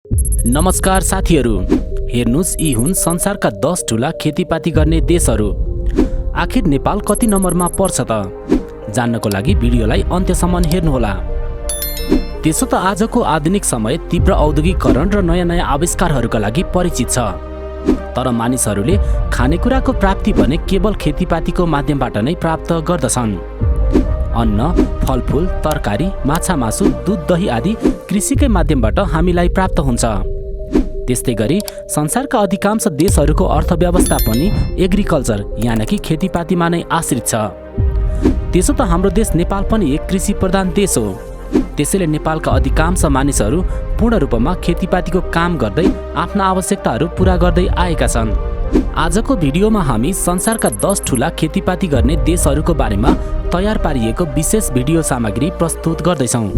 नमस्कार साथीहरू, हेर्नुस् यी हुन् संसारका 10 ठूला खेतीपाती गर्ने देशहरू। आखिर नेपाल कति नम्बरमा पर्छ त? जान्नको लागि भिडियोलाई अन्त्यसम्म हेर्नुहोला। त्यसो त आजको आधुनिक समय तीव्र औद्योगिकरण र नयाँ आविष्कारहरूका लागि परिचित छ। तर मानिसहरूले खानेकुराको प्राप्ति भने केवल खेतीपातीको माध्यमबाट नै प्राप्त गर्दछन्। अन्न, फलफूल, तरकारी, माछा मासु, दूध, दही आदि कृषिकै माध्यमबाट हामीलाई प्राप्त हुन्छ। त्यस्तै गरी संसारका अधिकांश देशहरूको अर्थव्यवस्था पनि एग्रिकल्चर यानि कि खेतीपातीमा नै आश्रित छ। त्यसो त हाम्रो देश नेपाल पनि एक कृषि प्रधान देश हो। त्यसैले नेपालका अधिकांश मानिसहरू पूर्ण रूपमा खेतीपातीको काम गर्दै आफ्ना आवश्यकताहरू पूरा गर्दै आएका छन्। आजको भिडियोमा हामी संसारका 10 ठूला खेतीपाती गर्ने देशहरूको बारेमा तयार पारिएको विशेष भिडियो सामग्री प्रस्तुत गर्दैछौँ।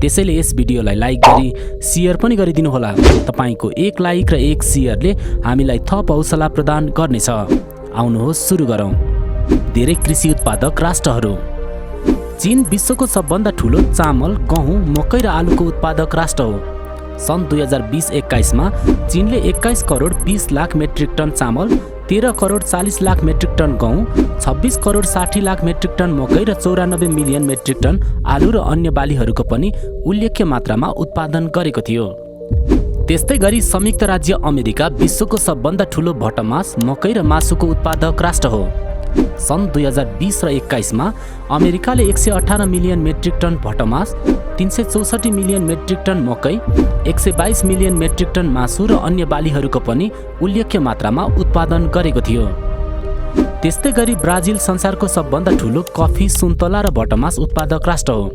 त्यसैले यस भिडियोलाई लाइक गरी शेयर पनि गरिदिनुहोला। तपाईको एक लाइक र एक शेयरले हामीलाई थप हौसला प्रदान गर्नेछ। आउनुहोस् सुरु गरौँ। धेरै कृषि उत्पादक राष्ट्रहरू। चीन विश्वको सबभन्दा ठूलो चामल, गहुँ, मकै र आलुको उत्पादक राष्ट्र हो। सन् 2020-21 मा चीनले 21 करोड 20 लाख मेट्रिक टन चामल, 13 करोड 40 लाख मेट्रिक टन गहुँ, 26 करोड 60 लाख मेट्रिक टन मकै र 94 मिलियन मेट्रिक टन आलु र अन्य बालीहरूको पनि उल्लेख्य मात्रामा उत्पादन गरेको थियो। त्यस्तै गरी संयुक्त राज्य अमेरिका विश्वको सबभन्दा ठूलो भटमास, मकै र मासुको उत्पादक राष्ट्र हो। सन् 2020 र 21 मा अमेरिकाले 118 मिलियन मेट्रिक टन भटमास, 364 मिलियन मेट्रिक टन मकै, 122 मिलियन मेट्रिक टन मासु र अन्य बालीहरूको पनि उल्लेख्य मात्रामा उत्पादन गरेको थियो। त्यस्तै गरी ब्राजिल संसारको सबभन्दा ठूलो कफी, सुन्तला र भटमास उत्पादक राष्ट्र हो।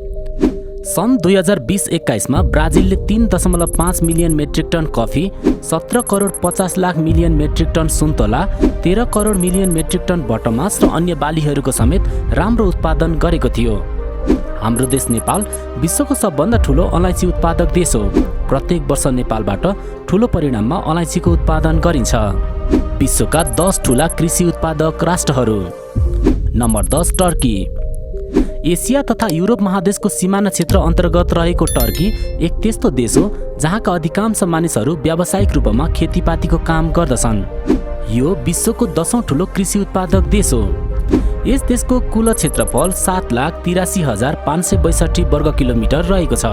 सन् 2020-21 मा ब्राजिलले 3.5 million metric ton coffee, 17 crore 50 lakh million metric ton सुन्तला, 13 करोड मिलियन मेट्रिक टन भटमास र अन्य बालीहरूको समेत राम्रो उत्पादन गरेको थियो। हाम्रो देश नेपाल विश्वको सबभन्दा ठूलो अलैँची उत्पादक देश हो। प्रत्येक वर्ष नेपालबाट ठूलो परिमाणमा अलैँचीको उत्पादन गरिन्छ। विश्वका 10 ठूला कृषि उत्पादक राष्ट्रहरू। Number 10 Turkey. एसिया तथा युरोप महादेशको सिमाना क्षेत्र अन्तर्गत रहेको टर्की एक त्यस्तो देश हो जहाँका अधिकांश मानिसहरू व्यावसायिक रूपमा खेतीपातीको काम गर्दछन्। यो विश्वको 10औं ठूलो कृषि उत्पादक देश हो। यस देशको कुल क्षेत्रफल 7,83,562 वर्ग किलोमिटर रहेको छ।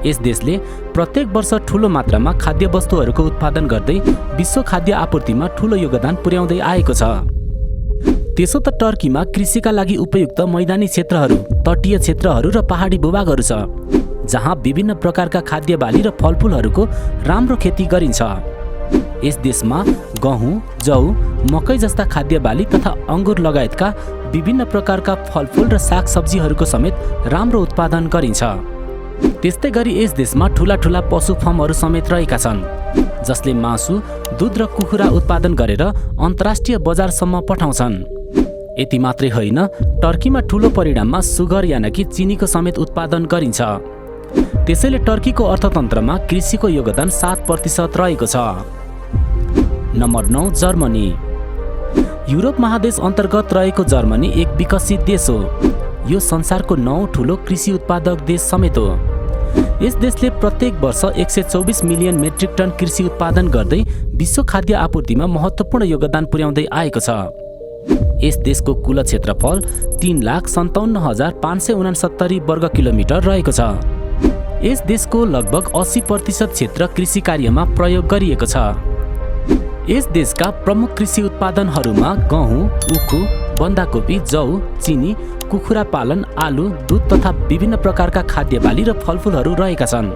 यस देशले प्रत्येक वर्ष ठूलो मात्रामा खाद्य वस्तुहरूको उत्पादन गर्दै विश्व खाद्य आपूर्तिमा ठूलो योगदान पुर्याउँदै आएको छ। त्यसो त टर्कीमा कृषिका लागि उपयुक्त मैदानी क्षेत्रहरू, तटीय क्षेत्रहरू र पहाडी भूभागहरू छ, जहाँ विभिन्न प्रकारका खाद्य बाली र फलफूलहरूको राम्रो खेती गरिन्छ। यस देशमा गहुँ, जौ, मकै जस्ता खाद्य बाली तथा अङ्गुर लगायतका विभिन्न प्रकारका फलफूल र सागसब्जीहरूको समेत राम्रो उत्पादन गरिन्छ। त्यस्तै गरी यस देशमा ठूला ठूला पशु फर्महरू समेत रहेका छन्, जसले मासु, दूध र कुखुरा उत्पादन गरेर अन्तर्राष्ट्रिय बजारसम्म पठाउँछन्। यति मात्रै होइन, टर्कीमा ठूलो परिमाणमा सुगर यानि कि चिनीको समेत उत्पादन गरिन्छ। त्यसैले टर्कीको अर्थतन्त्रमा कृषिको योगदान 7% रहेको छ। Number 9 Germany. युरोप महादेश अन्तर्गत रहेको जर्मनी एक विकसित देश हो। यो संसारको 9औं ठूलो कृषि उत्पादक देश समेत हो। यस देशले प्रत्येक वर्ष 124 मिलियन मेट्रिक टन कृषि उत्पादन गर्दै विश्व खाद्य आपूर्तिमा महत्त्वपूर्ण योगदान पुर्याउँदै आएको छ। यस देशको कुल क्षेत्रफल 3,57,569 वर्ग किलोमिटर रहेको छ। यस देशको लगभग 80% क्षेत्र कृषि कार्यमा प्रयोग गरिएको छ। यस देशका प्रमुख कृषि उत्पादनहरूमा गहुँ, उखु, बन्दाकोपी, जौ, चिनी, कुखुरा पालन, आलु, दूध तथा विभिन्न प्रकारका खाद्य बाली र फलफूलहरू रहेका छन्।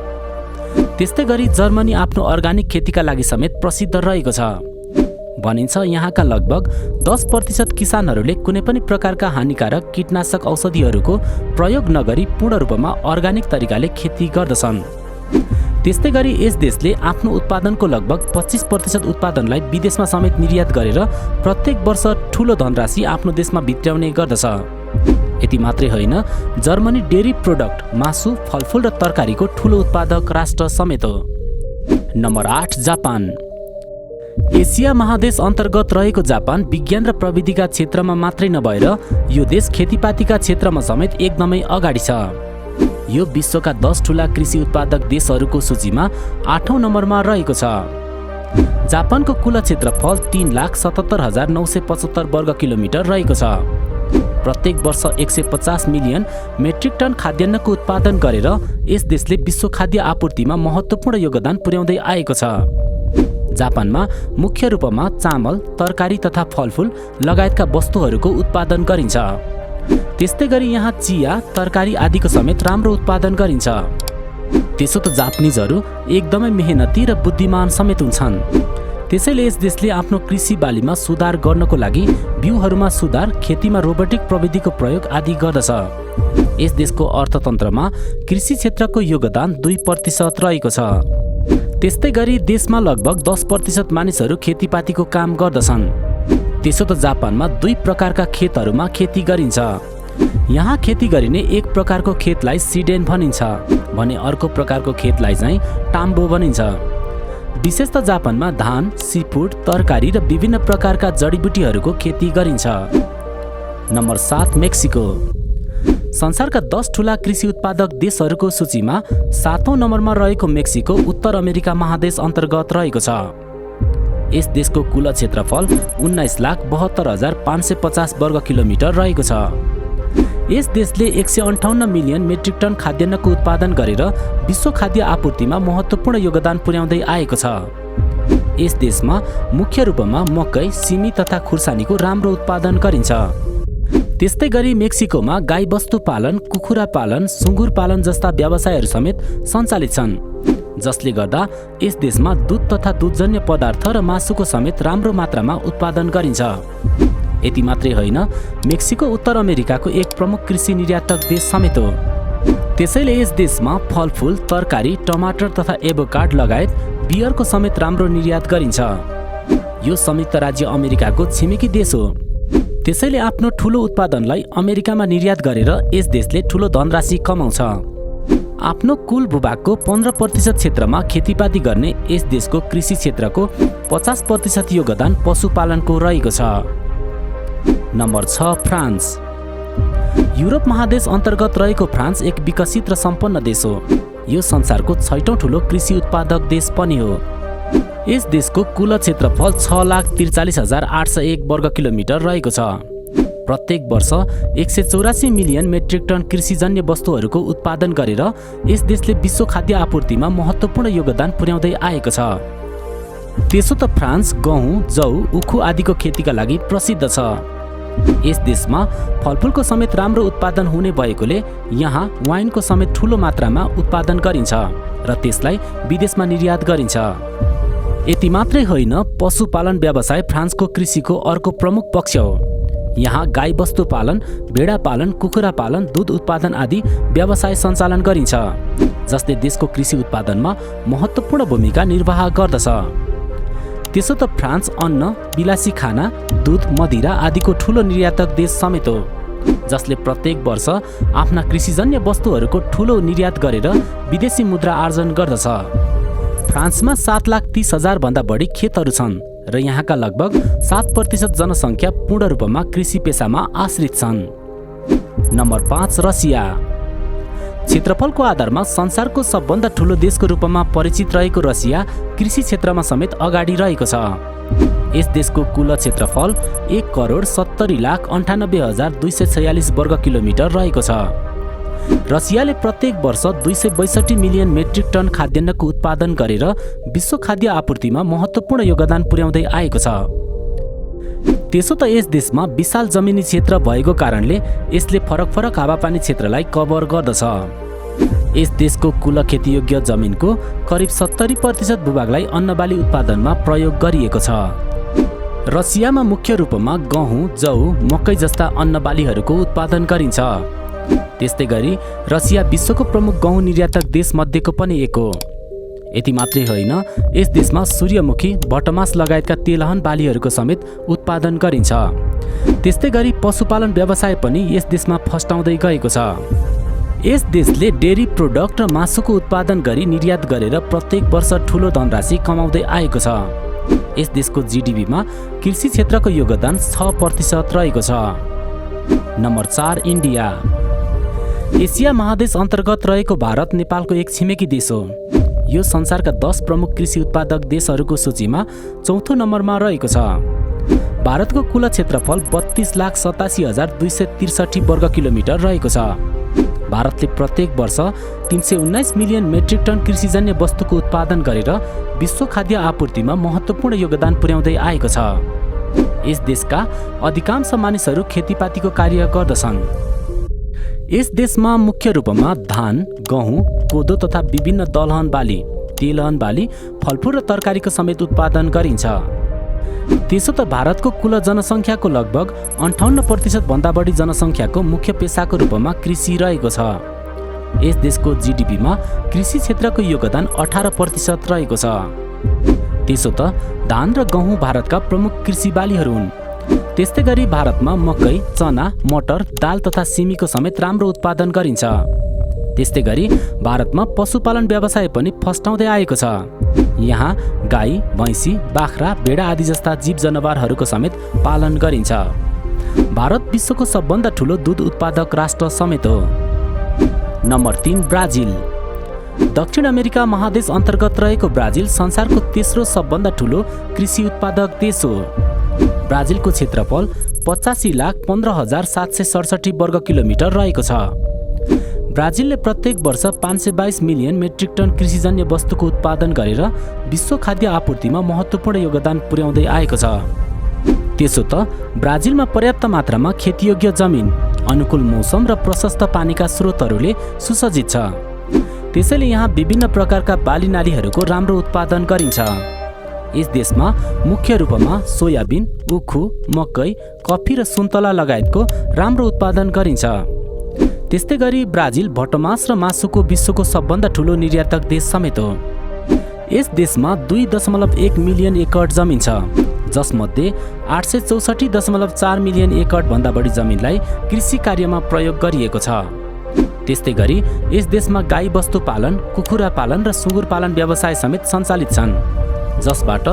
त्यस्तै गरी जर्मनी आफ्नो अर्गानिक खेतीका लागि समेत प्रसिद्ध रहेको छ। भनिन्छ यहाँका लगभग 10% किसानहरूले कुनै पनि प्रकारका हानिकारक कीटनाशक औषधिहरूको प्रयोग नगरी पूर्ण रूपमा अर्गानिक तरिकाले खेती गर्दछन्। त्यस्तै गरी यस देशले आफ्नो उत्पादनको लगभग 25% उत्पादनलाई विदेशमा समेत निर्यात गरेर प्रत्येक वर्ष ठूलो धनराशि आफ्नो देशमा भित्र्याउने गर्दछ। यति मात्रै होइन, जर्मनी डेरी प्रोडक्ट, मासु, फलफूल र तरकारीको ठूलो उत्पादक राष्ट्र समेत हो। Number 8 Japan. एसिया महादेश अन्तर्गत रहेको जापान विज्ञान र प्रविधिका क्षेत्रमा मात्रै नभएर यो देश खेतीपातीका क्षेत्रमा समेत एकदमै अगाडि छ। यो विश्वका 10 ठूला कृषि उत्पादक देशहरूको सूचीमा 8औं नम्बरमा रहेको छ। जापानको कुल क्षेत्रफल 3,77,975 वर्ग किलोमिटर रहेको छ। प्रत्येक वर्ष 150 मिलियन मेट्रिक टन खाद्यान्नको उत्पादन गरेर यस देशले विश्व खाद्य आपूर्तिमा महत्त्वपूर्ण योगदान पुर्याउँदै आएको छ। जापानमा मुख्य रूपमा चामल, तरकारी तथा फलफुल लगायतका वस्तुहरूको उत्पादन गरिन्छ। त्यस्तै गरी यहाँ चिया, तरकारी आदिको समेत राम्रो उत्पादन गरिन्छ। त्यसो त जापानिजहरू एकदमै मेहनती र बुद्धिमान समेत हुन्छन्। त्यसैले यस देशले आफ्नो कृषि बालीमा सुधार गर्नको लागि बिउहरूमा सुधार, खेतीमा रोबोटिक प्रविधिको प्रयोग आदि गर्दछ। यस देशको अर्थतन्त्रमा कृषि क्षेत्रको योगदान 2% रहेको छ। त्यस्तै गरी देशमा लगभग 10% मानिसहरू खेतीपातीको काम गर्दछन्। त्यसो त जापानमा 2 प्रकारका खेतहरूमा खेती गरिन्छ। यहाँ खेती गरिने एक प्रकारको खेतलाई सिडेन भनिन्छ भने अर्को प्रकारको खेतलाई चाहिँ टाम्बो भनिन्छ। विशेष त जापानमा धान, सीफुड, तरकारी र विभिन्न प्रकारका जडीबुटीहरूको खेती गरिन्छ। Number 7 Mexico. संसारका 10 ठूला कृषि उत्पादक देशहरूको सूचीमा 7औं नम्बरमा रहेको मेक्सिको उत्तर अमेरिका महादेश अन्तर्गत रहेको छ। यस देशको कुल क्षेत्रफल 19,72,550 वर्ग किलोमिटर रहेको छ। यस देशले 158 मिलियन मेट्रिक टन खाद्यान्नको उत्पादन गरेर विश्व खाद्य आपूर्तिमा महत्त्वपूर्ण योगदान पुर्याउँदै आएको छ। यस देशमा मुख्य रूपमा मकै, सिमी तथा खुर्सानीको राम्रो उत्पादन गरिन्छ। त्यस्तै गरी मेक्सिकोमा गाईबस्तु पालन, कुखुरा पालन, सुँगुर पालन जस्ता व्यवसायहरू समेत सञ्चालित छन्, जसले गर्दा यस देशमा दूध तथा दूधजन्य पदार्थ र मासुको समेत राम्रो मात्रामा उत्पादन गरिन्छ। यति मात्रै होइन, मेक्सिको उत्तर अमेरिकाको एक प्रमुख कृषि निर्यातक देश समेत हो। त्यसैले यस देशमा फलफुल, तरकारी, टमाटर तथा एभोकाड लगायत बियरको समेत राम्रो निर्यात गरिन्छ। यो संयुक्त राज्य अमेरिकाको छिमेकी देश हो। त्यसैले आफ्नो ठूलो उत्पादनलाई अमेरिकामा निर्यात गरेर यस देशले ठूलो धनराशि कमाउँछ। आफ्नो कुल भूभागको 15% क्षेत्रमा खेतीपाती गर्ने यस देशको कृषि क्षेत्रको 50% योगदान पशुपालनको रहेको छ। Number 6 France. युरोप महादेश अन्तर्गत रहेको फ्रान्स एक विकसित र सम्पन्न देश हो। यो संसारको 6औं ठूलो कृषि उत्पादक देश पनि हो। यस देशको कुल क्षेत्रफल 6,43,801 वर्ग किलोमिटर रहेको छ। प्रत्येक वर्ष 184 मिलियन मेट्रिक टन कृषिजन्य वस्तुहरूको उत्पादन गरेर यस देशले विश्व खाद्य आपूर्तिमा महत्त्वपूर्ण योगदान पुर्याउँदै आएको छ। त्यसो त फ्रान्स गहुँ, जौ, उखु आदिको खेतीका लागि प्रसिद्ध छ। यस देशमा फलफुलको समेत राम्रो उत्पादन हुने भएकोले यहाँ वाइनको समेत ठूलो मात्रामा उत्पादन गरिन्छ र त्यसलाई विदेशमा निर्यात गरिन्छ। यति मात्रै होइन, पशुपालन व्यवसाय फ्रान्सको कृषिको अर्को प्रमुख पक्ष हो। यहाँ गाईबस्तु पालन, भेडा पालन, कुखुरा पालन, दूध उत्पादन आदि व्यवसाय सञ्चालन गरिन्छ, जसले देशको कृषि उत्पादनमा महत्त्वपूर्ण भूमिका निर्वाह गर्दछ। त्यसो त फ्रान्स अन्न, विलासी खाना, दूध, मदिरा आदिको ठूलो निर्यातक देश समेत हो, जसले प्रत्येक वर्ष आफ्ना कृषिजन्य वस्तुहरूको ठूलो निर्यात गरेर विदेशी मुद्रा आर्जन गर्दछ। फ्रान्समा 7,30,000 भन्दा बढी खेतहरू छन् र यहाँका लगभग 7% जनसङ्ख्या पूर्ण रूपमा कृषि पेसामा आश्रित छन्। Number 5 Russia. क्षेत्रफलको आधारमा संसारको सबभन्दा ठूलो देशको रूपमा परिचित रहेको रसिया कृषि क्षेत्रमा समेत अगाडि रहेको छ। यस देशको कुल क्षेत्रफल 1,70,98,246 वर्ग किलोमिटर रहेको छ। रसियाले प्रत्येक वर्ष 262 मिलियन मेट्रिक टन खाद्यान्नको उत्पादन गरेर विश्व खाद्य आपूर्तिमा महत्त्वपूर्ण योगदान पुर्याउँदै आएको छ। त्यसो त यस देशमा विशाल जमिनी क्षेत्र भएको कारणले यसले फरक हावापानी क्षेत्रलाई कभर गर्दछ। यस देशको कुल खेतीयोग्य जमिनको करिब 70% भूभागलाई अन्नबाली उत्पादनमा प्रयोग गरिएको छ। रसियामा मुख्य रूपमा गहुँ, जौ, मकै जस्ता अन्नबालीहरूको उत्पादन गरिन्छ। त्यस्तै गरी रसिया विश्वको प्रमुख गहुँ निर्यातक देश मध्येको पनि एक हो। यति मात्रै होइन, यस देशमा सूर्यमुखी, भटमास लगायतका तेलहन बालीहरूको समेत उत्पादन गरिन्छ। त्यस्तै गरी पशुपालन व्यवसाय पनि यस देशमा फस्टाउँदै गएको छ। यस देशले डेरी प्रोडक्ट र मासुको उत्पादन गरी निर्यात गरेर प्रत्येक वर्ष ठूलो धनराशि कमाउँदै आएको छ। यस देशको जीडीपीमा कृषि क्षेत्रको योगदान 6% रहेको छ। Number 4 India. एसिया महादेश अन्तर्गत रहेको भारत नेपालको एक छिमेकी देश हो। यो संसारका 10 प्रमुख कृषि उत्पादक देशहरूको सूचीमा चौथो नम्बरमा रहेको छ। भारतको कुल क्षेत्रफल 32,87,263 वर्ग किलोमिटर रहेको छ। भारतले प्रत्येक वर्ष 319 मिलियन मेट्रिक टन कृषिजन्य वस्तुको उत्पादन गरेर विश्व खाद्य आपूर्तिमा महत्त्वपूर्ण योगदान पुर्याउँदै आएको छ। यस देशका अधिकांश मानिसहरू खेतीपातीको कार्य गर्दछन्। यस देशमा मुख्य रूपमा धान, गहुँ, कोदो तथा विभिन्न दलहन बाली, तेलहन बाली, फलफुल र तरकारीको समेत उत्पादन गरिन्छ। त्यसो त भारतको कुल जनसङ्ख्याको लगभग 58% भन्दा बढी जनसङ्ख्याको मुख्य पेसाको रूपमा कृषि रहेको छ। यस देशको जीडीपीमा कृषि क्षेत्रको योगदान 18% रहेको छ। त्यसो त धान र गहुँ भारतका प्रमुख कृषि बालीहरू हुन्। त्यस्तै गरी भारतमा मकै, चना, मटर, दाल तथा सिमीको समेत राम्रो उत्पादन गरिन्छ। त्यस्तै गरी भारतमा पशुपालन व्यवसाय पनि फस्टाउँदै आएको छ। यहाँ गाई, भैँसी, बाख्रा, भेडा आदि जस्ता जीव जनावरहरूको समेत पालन गरिन्छ। भारत विश्वको सबभन्दा ठुलो दूध उत्पादक राष्ट्र समेत हो। Number 3, Brazil. दक्षिण अमेरिका महादेश अन्तर्गत रहेको ब्राजिल संसारको तेस्रो सबभन्दा ठुलो कृषि उत्पादक देश हो। ब्राजिलको क्षेत्रफल 85,15,767 वर्ग किलोमिटर रहेको छ। ब्राजिलले प्रत्येक वर्ष 522 मिलियन मेट्रिक टन कृषिजन्य वस्तुको उत्पादन गरेर विश्व खाद्य आपूर्तिमा महत्त्वपूर्ण योगदान पुर्याउँदै आएको छ। त्यसो त ब्राजिलमा पर्याप्त मात्रामा खेतीयोग्य जमिन, अनुकूल मौसम र प्रशस्त पानीका स्रोतहरूले सुसज्जित छ। त्यसैले यहाँ विभिन्न प्रकारका बाली नालीहरूको राम्रो उत्पादन गरिन्छ। यस देशमा मुख्य रूपमा सोयाबिन, उखु, मकै, कफी र सुन्तला लगायतको राम्रो उत्पादन गरिन्छ। त्यस्तै गरी ब्राजिल भटमास र मासुको विश्वको सबभन्दा ठुलो निर्यातक देश समेत हो। यस देशमा 2.1 मिलियन एकड जमिन छ, जसमध्ये 864.4 मिलियन एकड भन्दा बढी जमिनलाई कृषि कार्यमा प्रयोग गरिएको छ। त्यस्तै गरी यस देशमा गाई वस्तु पालन, कुखुरा पालन र सुँगुर पालन व्यवसाय समेत सञ्चालित छन्, जसबाट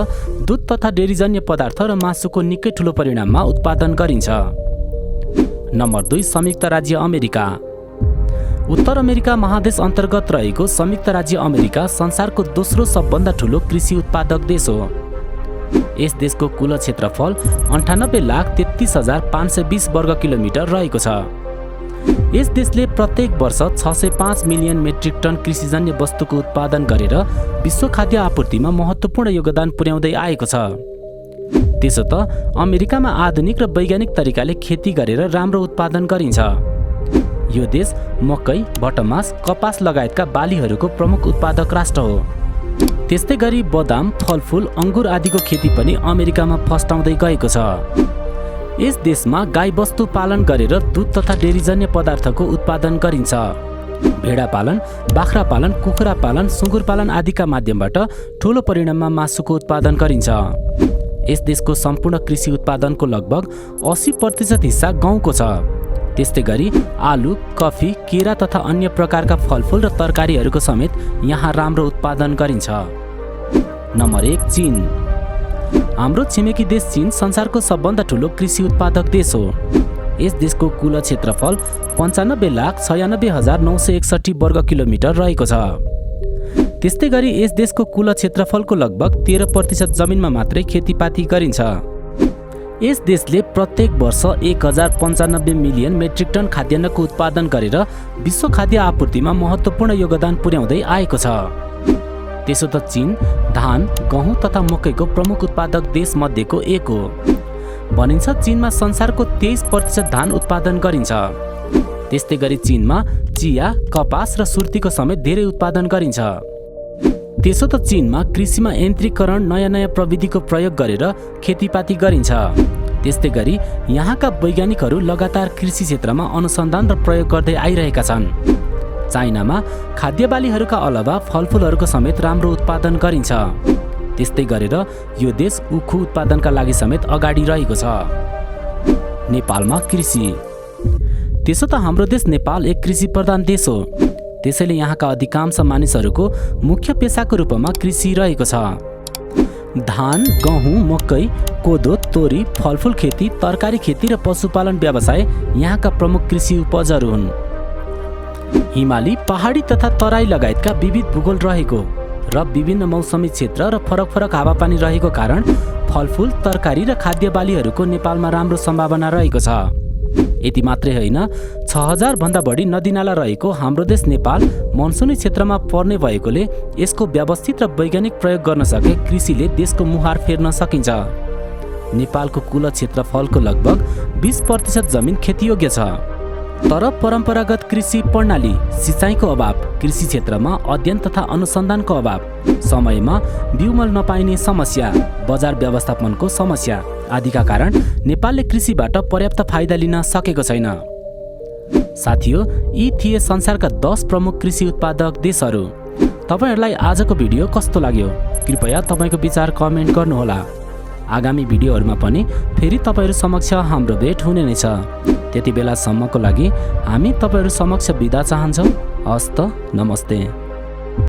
दुध तथा डेरीजन्य पदार्थ र मासुको निकै ठुलो परिमाणमा उत्पादन गरिन्छ। नम्बर 2, संयुक्त राज्य अमेरिका। उत्तर अमेरिका महादेश अन्तर्गत रहेको संयुक्त राज्य अमेरिका संसारको दोस्रो सबभन्दा ठुलो कृषि उत्पादक देश हो। यस देशको कुल क्षेत्रफल 98,33,520 वर्ग किलोमिटर रहेको छ। यस देशले प्रत्येक वर्ष 605 मिलियन मेट्रिक टन कृषिजन्य वस्तुको उत्पादन गरेर विश्व खाद्य आपूर्तिमा महत्त्वपूर्ण योगदान पुर्याउँदै आएको छ। त्यसो त अमेरिकामा आधुनिक र वैज्ञानिक तरिकाले खेती गरेर राम्रो उत्पादन गरिन्छ। यो देश मकै, भटमास, कपास लगायतका बालीहरूको प्रमुख उत्पादक राष्ट्र हो। त्यस्तै गरी बदाम, फलफुल, अङ्गुर आदिको खेती पनि अमेरिकामा फस्टाउँदै गएको छ। यस देशमा गाई वस्तु पालन गरेर दुध तथा डेरीजन्य पदार्थको उत्पादन गरिन्छ। भेडा पालन, बाख्रा पालन, कुखुरा पालन, सुँगुर पालन आदिका माध्यमबाट ठुलो परिमाणमा मासुको उत्पादन गरिन्छ। यस देशको सम्पूर्ण कृषि उत्पादनको लगभग 80% हिस्सा गहुँको छ। त्यस्तै गरी आलु, कफी, केरा तथा अन्य प्रकारका फलफुल र तरकारीहरूको समेत यहाँ राम्रो उत्पादन गरिन्छ। नम्बर 1, चीन। हाम्रो छिमेकी देश चीन संसारको सबभन्दा ठुलो कृषि उत्पादक देश हो। यस देशको कुल क्षेत्रफल 95,96,961 वर्ग किलोमिटर रहेको छ। त्यस्तै गरी यस देशको कुल क्षेत्रफलको लगभग 13% जमिनमा मात्रै खेतीपाती गरिन्छ। यस देशले प्रत्येक वर्ष 1095 मिलियन मेट्रिक टन खाद्यान्नको उत्पादन गरेर विश्व खाद्य आपूर्तिमा महत्त्वपूर्ण योगदान पुर्याउँदै आएको छ। त्यसो त चीन धान, गहुँ तथा मकैको प्रमुख उत्पादक देश मध्येको एक हो। भनिन्छ चीनमा संसारको 23% धान उत्पादन गरिन्छ। त्यस्तै गरी चीनमा चिया, कपास र सुर्तीको समेत धेरै उत्पादन गरिन्छ। त्यसो त चीनमा कृषिमा यन्त्रीकरण, नयाँ नयाँ प्रविधिको प्रयोग गरेर खेतीपाती गरिन्छ। त्यस्तै गरी यहाँका वैज्ञानिकहरू लगातार कृषि क्षेत्रमा अनुसन्धान र प्रयोग गर्दै आइरहेका छन्। चाइनामा खाद्य बालीहरूका अलावा फलफुलहरूको समेत राम्रो उत्पादन गरिन्छ। त्यस्तै गरेर यो देश उखु उत्पादनका लागि समेत अगाडि रहेको छ। नेपालमा कृषि। त्यसो त हाम्रो देश नेपाल एक कृषि प्रधान देश हो। त्यसैले यहाँका अधिकांश मानिसहरूको मुख्य पेसाको रूपमा कृषि रहेको छ। धान, गहुँ, मकै, कोदो, तोरी, फलफुल खेती, तरकारी खेती र पशुपालन व्यवसाय यहाँका प्रमुख कृषि उपजहरू हुन्। हिमाली, पहाडी तथा तराई लगायतका विविध भूगोल रहेको र विभिन्न मौसमी क्षेत्र र फरक फरक हावापानी रहेको कारण फलफुल, तरकारी र खाद्य बालीहरूको नेपालमा राम्रो सम्भावना रहेको छ। यति मात्रै होइन, 6000 भन्दा बढी नदीनाला रहेको हाम्रो देश नेपाल मनसुनी क्षेत्रमा पर्ने भएकोले यसको व्यवस्थित र वैज्ञानिक प्रयोग गर्न सके कृषिले देशको मुहार फेर्न सकिन्छ। नेपालको कुल क्षेत्रफलको लगभग 20% जमिन खेतीयोग्य छ। तर परम्परागत कृषि प्रणाली, सिँचाइको अभाव, कृषि क्षेत्रमा अध्ययन तथा अनुसन्धानको अभाव, समयमा बिउमल नपाइने समस्या, बजार व्यवस्थापनको समस्या आदिका कारण नेपालले कृषिबाट पर्याप्त फाइदा लिन सकेको छैन। साथीहो, यी थिए संसारका 10 प्रमुख कृषि उत्पादक देशहरू। तपाईहरुलाई आजको भिडियो कस्तो लाग्यो? कृपया तपाईको विचार कमेन्ट गर्नुहोला। आगामी भिडियोहरूमा पनि फेरि तपाईहरु समक्ष हाम्रो भेट हुने नै छ। त्यति बेलासम्मको लागि हामी तपाईहरु समक्ष बिदा चाहन्छौँ। हस्त, नमस्ते।